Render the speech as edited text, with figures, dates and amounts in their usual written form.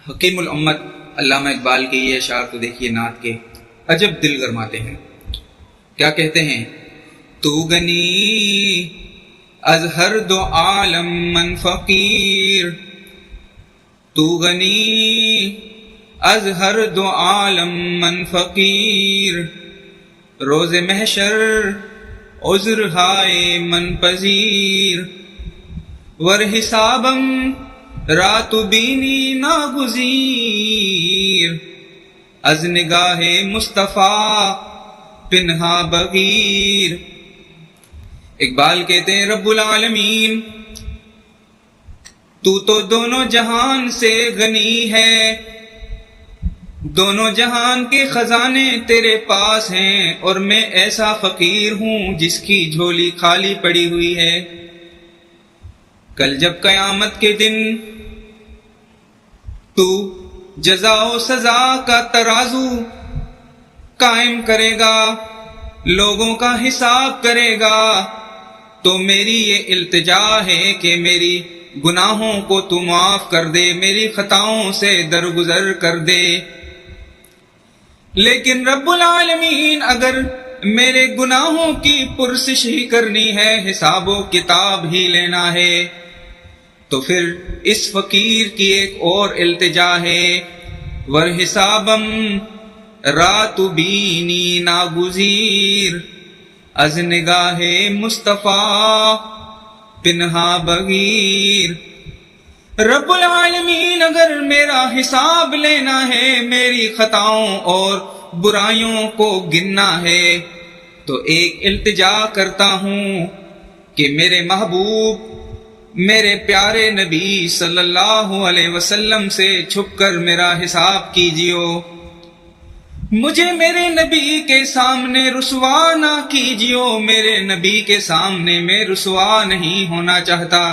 حکیم الامت علامہ اقبال کے یہ اشعار تو دیکھیے نعت کے عجب دل گرماتے ہیں. کیا کہتے ہیں؟ تو غنی از ہر دو عالم من فقیر، تو غنی از ہر دو عالم من فقیر، روز محشر عذر ہائے من پذیر، ور حسابم رات بینی ناگزیر، از نگاہ مصطفیٰ پنہا بغیر. اقبال کہتے ہیں رب العالمین تو دونوں جہان سے غنی ہے، دونوں جہان کے خزانے تیرے پاس ہیں، اور میں ایسا فقیر ہوں جس کی جھولی خالی پڑی ہوئی ہے. کل جب قیامت کے دن تو جزا و سزا کا ترازو قائم کرے گا، لوگوں کا حساب کرے گا، تو میری یہ التجا ہے کہ میری گناہوں کو تو معاف کر دے، میری خطاؤں سے درگزر کر دے. لیکن رب العالمین اگر میرے گناہوں کی پرسش ہی کرنی ہے، حساب و کتاب ہی لینا ہے، تو پھر اس فقیر کی ایک اور التجا ہے، ور حسابم رات بینی ناگزیر، از نگاہ مصطفیٰ پنہا بغیر. رب العالمین اگر میرا حساب لینا ہے، میری خطاؤں اور برائیوں کو گننا ہے، تو ایک التجا کرتا ہوں کہ میرے محبوب، میرے پیارے نبی صلی اللہ علیہ وسلم سے چھپ کر میرا حساب کیجیو، مجھے میرے نبی کے سامنے رسوا نہ کیجیو، میرے نبی کے سامنے میں رسوا نہیں ہونا چاہتا.